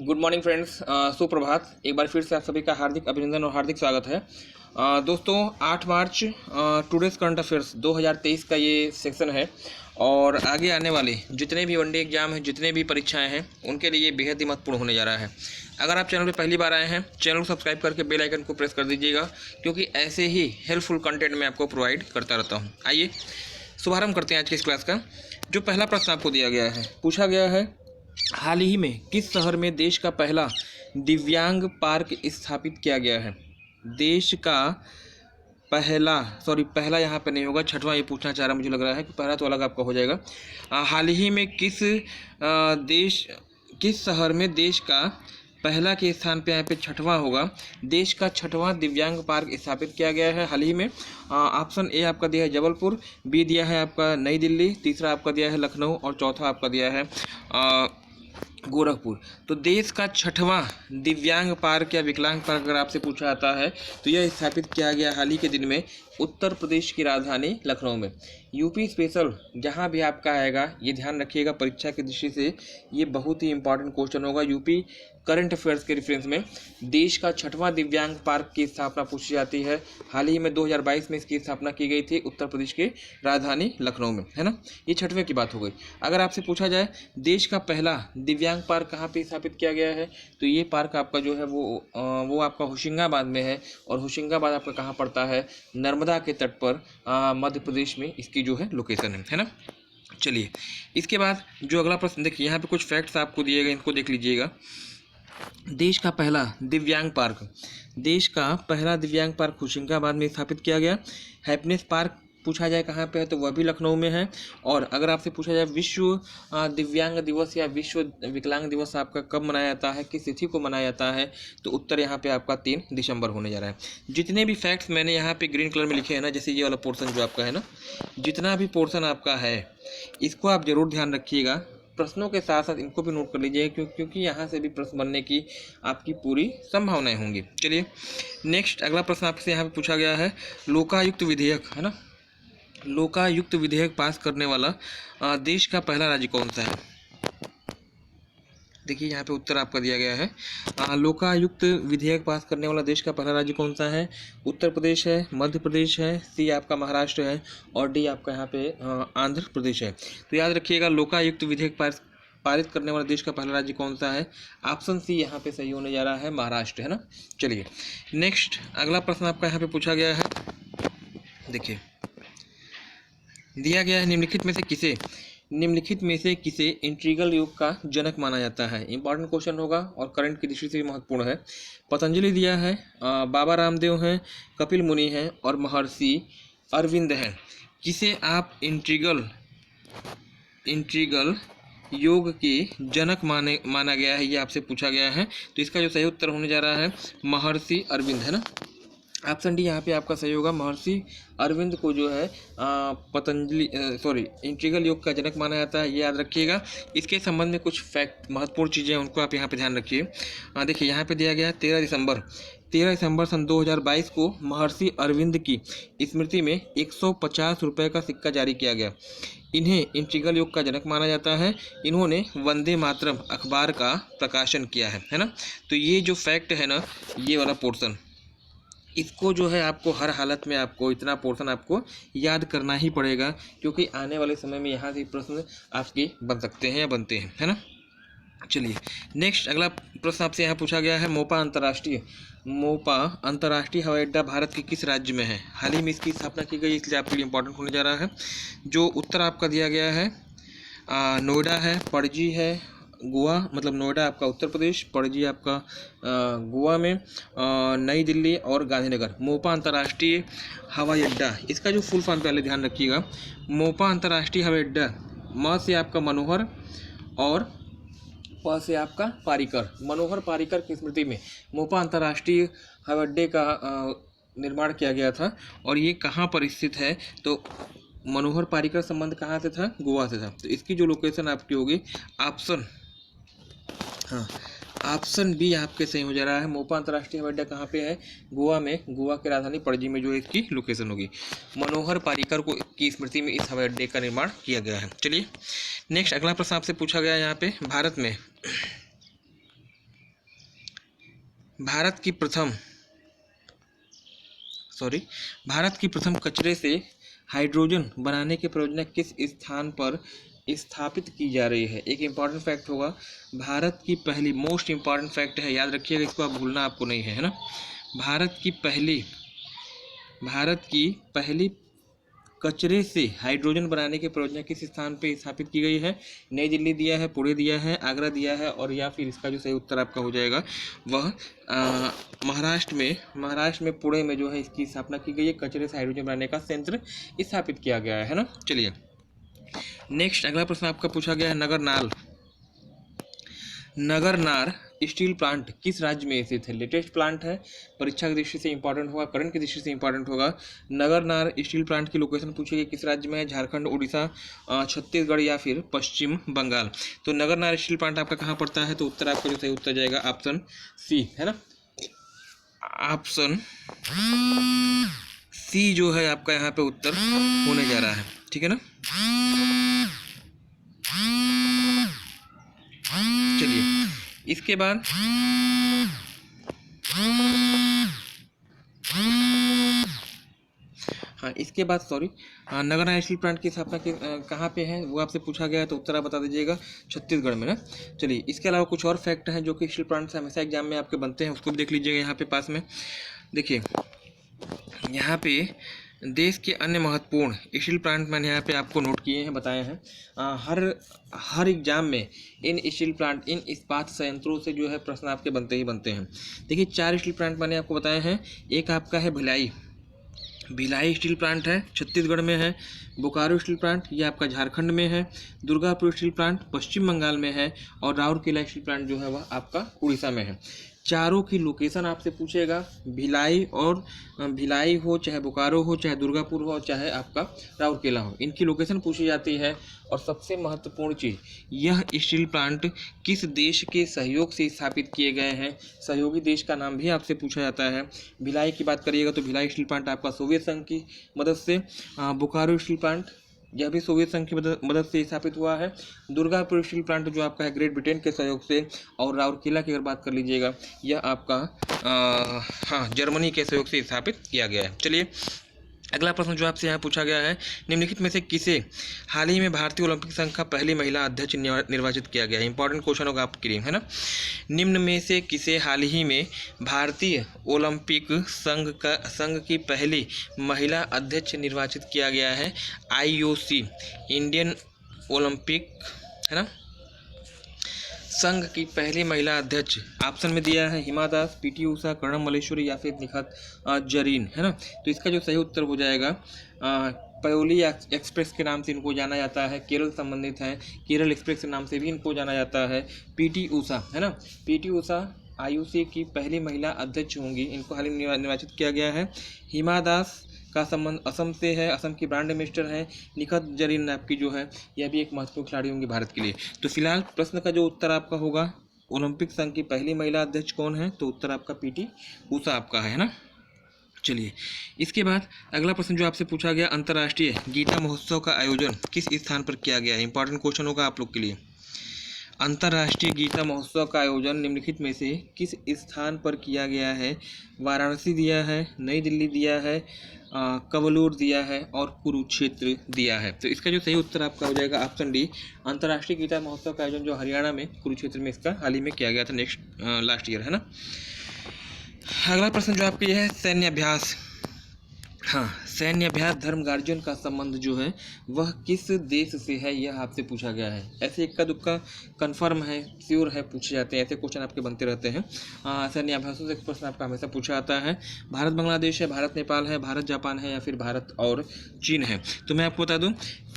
Good morning friends, सुप्रभात। एक बार फिर से आप सभी का हार्दिक अभिनंदन और हार्दिक स्वागत है। दोस्तों 8 मार्च टुडेज करंट अफेयर्स 2023 का ये सेक्शन है और आगे आने वाले जितने भी वनडे एग्जाम हैं, जितने भी परीक्षाएं हैं, उनके लिए बेहद ही महत्वपूर्ण होने जा रहा है। अगर आप चैनल पर पहली बार आए हैं, चैनल को सब्सक्राइब करके बेल आइकन को प्रेस कर दीजिएगा, क्योंकि ऐसे ही हेल्पफुल कंटेंट मैं आपको प्रोवाइड करता रहता हूँ। आइए शुभारंभ करते हैं आज की इस क्लास का। जो पहला प्रश्न आपको दिया गया है, पूछा गया है, हाल ही में किस शहर में देश का पहला दिव्यांग पार्क स्थापित किया गया है? देश का पहला यहाँ पे नहीं होगा, छठवां ये पूछना चाह रहा, मुझे लग रहा है कि पहला तो अलग आपका हो जाएगा। हाल ही में किस शहर में देश का पहला के स्थान पे यहाँ पे छठवां होगा, देश का छठवां दिव्यांग पार्क स्थापित किया गया है हाल ही में। ऑप्शन ए आपका दिया है जबलपुर, बी दिया है आपका नई दिल्ली, तीसरा आपका दिया है लखनऊ और चौथा आपका दिया है गोरखपुर। तो देश का छठवां दिव्यांग पार्क या विकलांग पार्क अगर आपसे पूछा जाता है तो यह स्थापित किया गया हाल ही के दिन में उत्तर प्रदेश की राजधानी लखनऊ में। यूपी स्पेशल जहां भी आपका आएगा, ये ध्यान रखिएगा, परीक्षा की दृष्टि से ये बहुत ही इंपॉर्टेंट क्वेश्चन होगा। यूपी करंट अफेयर्स के रेफरेंस में देश का छठवां दिव्यांग पार्क की स्थापना पूछी जाती है। हाल ही में 2022 में इसकी स्थापना की गई थी उत्तर प्रदेश के राजधानी लखनऊ में, है ना। ये छठवें की बात हो गई। अगर आपसे पूछा जाए देश का पहला दिव्यांग पार्क कहाँ पे स्थापित किया गया है, तो ये पार्क आपका जो है वो आपका होशंगाबाद में है। और होशंगाबाद आपका कहाँ पड़ता है? नर्मदा के तट पर मध्य प्रदेश में इसकी जो है लोकेशन है ना। चलिए इसके बाद जो अगला प्रश्न देखिए, यहाँ पे कुछ फैक्ट्स आपको दिए गए, इनको देख लीजिएगा। देश का पहला दिव्यांग पार्क होशंगाबाद में स्थापित किया गया। हैप्पीनेस पार्क पूछा जाए कहाँ पे है, तो वह भी लखनऊ में है। और अगर आपसे पूछा जाए विश्व दिव्यांग दिवस या विश्व विकलांग दिवस आपका कब मनाया जाता है, किस तिथि को मनाया जाता है, तो उत्तर यहाँ पे आपका 3 दिसंबर होने जा रहा है। जितने भी फैक्ट्स मैंने यहाँ पे ग्रीन कलर में लिखे हैं ना, जैसे ये वाला पोर्शन जो आपका है ना, जितना भी पोर्शन आपका है इसको आप जरूर ध्यान रखिएगा। प्रश्नों के साथ साथ इनको भी नोट कर लीजिए, क्योंकि यहाँ से भी प्रश्न बनने की आपकी पूरी संभावनाएं होंगी। चलिए नेक्स्ट अगला प्रश्न आपसे यहाँ पे पूछा गया है, लोकायुक्त विधेयक है ना, लोकायुक्त विधेयक पास करने वाला देश का पहला राज्य कौन सा है? देखिए यहाँ पे उत्तर आपका दिया गया है। लोकायुक्त विधेयक पास करने वाला देश का पहला राज्य कौन सा है? उत्तर प्रदेश है, मध्य प्रदेश है, सी आपका महाराष्ट्र है और डी आपका यहाँ पे आंध्र प्रदेश है। तो याद रखिएगा, लोकायुक्त विधेयक पारित करने वाला देश का पहला राज्य कौन सा है? ऑप्शन सी यहाँ पे सही होने जा रहा है, महाराष्ट्र, है ना। चलिए नेक्स्ट अगला प्रश्न आपका यहाँ पे पूछा गया है। देखिए दिया गया है, निम्नलिखित में से किसे इंटीग्रल योग का जनक माना जाता है? इंपॉर्टेंट क्वेश्चन होगा और करंट की दृष्टि से भी महत्वपूर्ण है। पतंजलि दिया है, बाबा रामदेव हैं, कपिल मुनि हैं और महर्षि अरविंद हैं। किसे आप इंटीग्रल योग के जनक माना गया है, ये आपसे पूछा गया है। तो इसका जो सही उत्तर होने जा रहा है महर्षि अरविंद, है ना। ऑप्शन डी यहाँ पे आपका सही होगा। महर्षि अरविंद को जो है इंटीग्रल योग का जनक माना जाता है, ये याद रखिएगा। इसके संबंध में कुछ फैक्ट महत्वपूर्ण चीज़ें हैं, उनको आप यहाँ पे ध्यान रखिए। देखिए यहाँ पे दिया गया है 13 दिसंबर सन 2022 को महर्षि अरविंद की स्मृति में 150 रुपये का सिक्का जारी किया गया। इन्हें इंटीग्रल योग का जनक माना जाता है। इन्होंने वंदे मातरम अखबार का प्रकाशन किया है ना। तो ये जो फैक्ट है ना, ये वाला पोर्शन, इसको जो है आपको हर हालत में आपको इतना पोर्शन आपको याद करना ही पड़ेगा, क्योंकि आने वाले समय में यहाँ से प्रश्न आपके बन सकते हैं या बनते हैं, है ना। चलिए नेक्स्ट अगला प्रश्न आपसे यहाँ पूछा गया है, मोपा अंतर्राष्ट्रीय हवाई अड्डा भारत के किस राज्य में है? हाल ही में इसकी स्थापना की गई, इसलिए आपके लिए इंपॉर्टेंट होने जा रहा है। जो उत्तर आपका दिया गया है नोएडा है, पणजी है, गोवा, मतलब नोएडा आपका उत्तर प्रदेश, पणजी आपका गोवा में, नई दिल्ली और गांधीनगर। मोपा अंतर्राष्ट्रीय हवाई अड्डा, इसका जो फुल फॉर्म पहले ध्यान रखिएगा। मोपा अंतर्राष्ट्रीय हवाई अड्डा, म से आपका मनोहर और प से आपका पारिकर, मनोहर पारिकर की स्मृति में मोपा अंतर्राष्ट्रीय हवाई अड्डे का निर्माण किया गया था। और ये कहाँ पर स्थित है? तो मनोहर पारिकर संबंध कहाँ से था? गोवा से था। तो इसकी जो लोकेशन आपकी होगी ऑप्शन बी आपके सही हो जा रहा है। मोपा अंतर्राष्ट्रीय हवाई अड्डा कहाँ पे है? गोवा में, गोवा की राजधानी पणजी में जो है इसकी लोकेशन होगी। मनोहर पारिकर को की स्मृति में इस हवाई अड्डे का निर्माण किया गया है। चलिए नेक्स्ट अगला प्रश्न आपसे पूछा गया यहाँ पे, भारत की प्रथम भारत की प्रथम कचरे से हाइड्रोजन बनाने की परियोजना किस स्थान पर स्थापित की जा रही है? एक इम्पॉर्टेंट फैक्ट होगा, भारत की पहली, मोस्ट इम्पॉर्टेंट फैक्ट है, याद रखिएगा इसको, आप भूलना आपको नहीं है ना। भारत की पहली कचरे से हाइड्रोजन बनाने की परियोजना किस स्थान पर स्थापित की गई है? नई दिल्ली दिया है, पुणे दिया है, आगरा दिया है, और या फिर इसका जो सही उत्तर आपका हो जाएगा वह महाराष्ट्र में पुणे में जो है इसकी स्थापना की गई है। कचरे से हाइड्रोजन बनाने का संयंत्र स्थापित किया गया है ना। चलिए नेक्स्ट अगला प्रश्न आपका पूछा गया है, नगरनार स्टील प्लांट किस राज्य में स्थित है? लेटेस्ट प्लांट है, परीक्षा की दृष्टि से इंपॉर्टेंट होगा, करंट की दृष्टि से इंपॉर्टेंट होगा। नगरनार स्टील प्लांट की लोकेशन पूछेगी किस राज्य में है? झारखंड, उड़ीसा, छत्तीसगढ़ या फिर पश्चिम बंगाल। तो नगरनार स्टील प्लांट आपका कहाँ पड़ता है? तो उत्तर आपका जो सही उत्तर जाएगा ऑप्शन सी, है ना। ऑप्शन सी जो है आपका यहाँ पे उत्तर होने जा रहा है, ठीक है ना। चलिए इसके बाद नगरनार स्टील प्लांट की स्थापना कहाँ पे है वो आपसे पूछा गया है, तो उत्तर आप बता दीजिएगा छत्तीसगढ़ में ना। चलिए इसके अलावा कुछ और फैक्ट हैं जो कि स्टील प्लांट से हमेशा एग्जाम में आपके बनते हैं, उसको भी देख लीजिएगा यहाँ पे पास में। देखिए यहाँ पे देश के अन्य महत्वपूर्ण स्टील प्लांट मैंने यहाँ पे आपको नोट किए हैं, बताए हैं। हर एग्जाम में इन स्टील प्लांट, इन इस्पात संयंत्रों से जो है प्रश्न आपके बनते ही बनते हैं। देखिए 4 स्टील प्लांट मैंने आपको बताए हैं। एक आपका है भिलाई स्टील प्लांट है, छत्तीसगढ़ में है। बोकारो स्टील प्लांट ये आपका झारखंड में है। दुर्गापुर स्टील प्लांट पश्चिम बंगाल में है। और राउरकेला स्टील प्लांट जो है वह आपका उड़ीसा में है। चारों की लोकेशन आपसे पूछेगा, भिलाई हो, चाहे बोकारो हो, चाहे दुर्गापुर हो, चाहे आपका राउरकेला हो, इनकी लोकेशन पूछी जाती है। और सबसे महत्वपूर्ण चीज़, यह स्टील प्लांट किस देश के सहयोग से स्थापित किए गए हैं? सहयोगी देश का नाम भी आपसे पूछा जाता है। भिलाई की बात करिएगा तो भिलाई स्टील प्लांट आपका सोवियत संघ की मदद से। बोकारो स्टील प्लांट यह भी सोवियत संघ की मदद से स्थापित हुआ है। दुर्गापुर स्टील प्लांट जो आपका है ग्रेट ब्रिटेन के सहयोग से। और राउरकेला की अगर बात कर लीजिएगा यह आपका जर्मनी के सहयोग से स्थापित किया गया है। चलिए अगला प्रश्न जो आपसे यहाँ पूछा गया है, निम्नलिखित में से किसे हाल ही में भारतीय ओलंपिक संघ का पहली महिला अध्यक्ष निर्वाचित किया गया है? इंपॉर्टेंट क्वेश्चन होगा आपके लिए, है ना। निम्न में से किसे हाल ही में भारतीय ओलंपिक संघ की पहली महिला अध्यक्ष निर्वाचित किया गया है? IOC इंडियन ओलंपिक, है ना, संघ की पहली महिला अध्यक्ष ऑप्शन में दिया है हिमा दास, PT ऊषा, कर्णम मल्लेश्वरी या फिर निखत जरीन, है ना। तो इसका जो सही उत्तर हो जाएगा पयोली एक्सप्रेस के नाम से इनको जाना जाता है, केरल संबंधित है, केरल एक्सप्रेस के नाम से भी इनको जाना जाता है। PT ऊषा, है ना, PT ऊषा IOC की पहली महिला अध्यक्ष होंगी, इनको हाल ही में निर्वाचित किया गया है। हिमा दास का संबंध असम से है, असम की ब्रांड एम्बेसडर हैं। निखत जरीन आपकी जो है यह भी एक महत्वपूर्ण खिलाड़ी होंगी भारत के लिए। तो फिलहाल प्रश्न का जो उत्तर आपका होगा, ओलंपिक संघ की पहली महिला अध्यक्ष कौन है? तो उत्तर आपका PT ऊषा आपका है ना। चलिए इसके बाद अगला प्रश्न जो आपसे पूछा गया, अंतर्राष्ट्रीय गीता महोत्सव का आयोजन किस स्थान पर किया गया है? इंपॉर्टेंट क्वेश्चन होगा आप लोग के लिए। अंतर्राष्ट्रीय गीता महोत्सव का आयोजन निम्नलिखित में से किस स्थान पर किया गया है? वाराणसी दिया है, नई दिल्ली दिया है, कवलूर दिया है और कुरुक्षेत्र दिया है। तो इसका जो सही उत्तर आपका हो जाएगा ऑप्शन डी, अंतर्राष्ट्रीय गीता महोत्सव का आयोजन जो हरियाणा में कुरुक्षेत्र में इसका हाल ही में किया गया था, लास्ट ईयर, है ना। अगला प्रश्न जो आपके है सैन्य अभ्यास, सैन्य अभ्यास धर्म गार्जियन का संबंध जो है वह किस देश से है, यह आपसे पूछा गया है। ऐसे इक्का दुक्का कंफर्म है, श्योर है, पूछे जाते हैं, ऐसे क्वेश्चन आपके बनते रहते हैं। सैन्य अभ्यासों से प्रश्न आपका हमेशा पूछा आता है। भारत बांग्लादेश है, भारत नेपाल है, भारत जापान है या फिर भारत और चीन है। तो मैं आपको बता दूं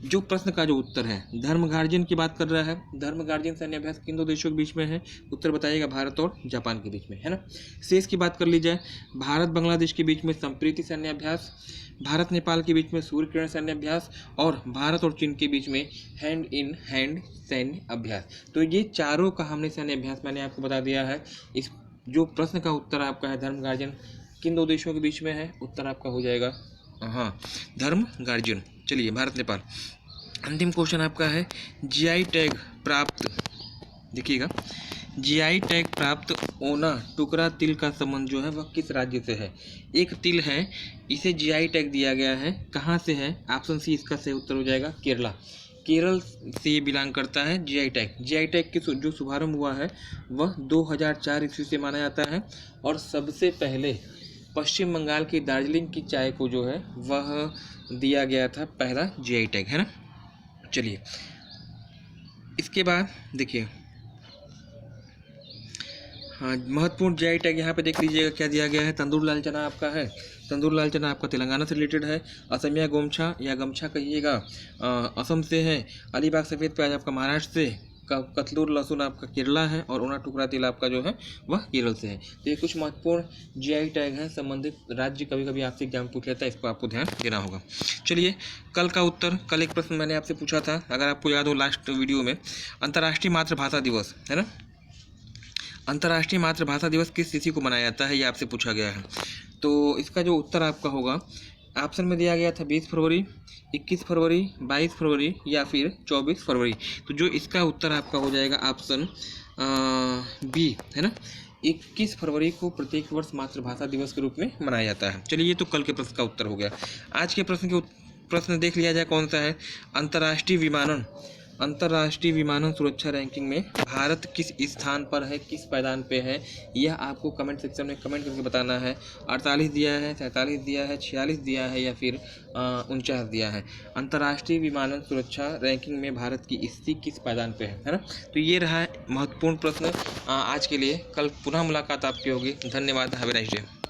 जो प्रश्न का जो उत्तर है धर्म गार्जियन की बात कर रहा है। धर्म गार्जियन सैन्य अभ्यास किन दो देशों के बीच में है? उत्तर बताइएगा भारत और जापान के बीच में, है ना। शेष की बात कर ली जाए, भारत बांग्लादेश के बीच में संप्रीति सैन्य अभ्यास, भारत नेपाल के बीच में सूर्य किरण सैन्य अभ्यास और भारत और चीन के बीच में हैंड इन हैंड सैन्य अभ्यास। तो ये चारों का हमने सैन्य अभ्यास मैंने आपको बता दिया है। इस जो प्रश्न का उत्तर आपका है धर्म गार्जियन किन दो देशों के बीच में है, उत्तर आपका हो जाएगा धर्म गार्जियन। चलिए भारत नेपाल। अंतिम क्वेश्चन आपका है GI टैग प्राप्त, देखिएगा जीआई टैग प्राप्त ओना टुकड़ा तिल का संबंध जो है वह किस राज्य से है। एक तिल है, इसे जीआई टैग दिया गया है, कहाँ से है? ऑप्शन सी इसका सही उत्तर हो जाएगा केरला। केरल से ये बिलोंग करता है जीआई टैग। जीआई टैग की जो शुभारंभ हुआ है वह 2004 ईस्वी से माना जाता है और सबसे पहले पश्चिम बंगाल की दार्जिलिंग की चाय को जो है वह दिया गया था पहला जीआई टैग, है ना। चलिए इसके बाद देखिए, हाँ महत्वपूर्ण जीआई टैग यहाँ पे देख लीजिएगा क्या दिया गया है। तंदूर लाल चना आपका है, तंदूर लाल चना आपका तेलंगाना से रिलेटेड है। असमिया गोमछा या गमछा कहिएगा असम से है। अलीबाग सफ़ेद प्याज आपका महाराष्ट्र से, कतलूर लहसुन आपका केरला है और ओना टुकड़ा तिल आपका जो है वह केरल से है। तो ये कुछ महत्वपूर्ण जीआई टैग हैं संबंधित राज्य। कभी कभी आपसे एग्जाम पूछ लेता है, इसको आपको ध्यान देना होगा। चलिए कल का उत्तर, कल एक प्रश्न मैंने आपसे पूछा था, अगर आपको याद हो लास्ट वीडियो में, अंतर्राष्ट्रीय मातृभाषा दिवस है ना, अंतर्राष्ट्रीय मातृभाषा दिवस किस तिथि को मनाया जाता है, ये आपसे पूछा गया है। तो इसका जो उत्तर आपका होगा, ऑप्शन में दिया गया था 20 फरवरी, 21 फरवरी, 22 फरवरी या फिर 24 फरवरी। तो जो इसका उत्तर आपका हो जाएगा ऑप्शन बी, है ना। 21 फरवरी को प्रत्येक वर्ष मातृभाषा दिवस के रूप में मनाया जाता है। चलिए ये तो कल के प्रश्न का उत्तर हो गया। आज के प्रश्न देख लिया जाए कौन सा है। अंतर्राष्ट्रीय विमानन सुरक्षा रैंकिंग में भारत किस स्थान पर है, किस पायदान पे है, यह आपको कमेंट सेक्शन में कमेंट करके बताना है। 48 दिया है, 47 दिया है, 46 दिया है या फिर 49 दिया है। अंतर्राष्ट्रीय विमानन सुरक्षा रैंकिंग में भारत की स्थिति किस पायदान पे है ना। तो ये रहा महत्वपूर्ण प्रश्न आज के लिए। कल पुनः मुलाकात आपकी होगी। धन्यवाद। Have a nice day.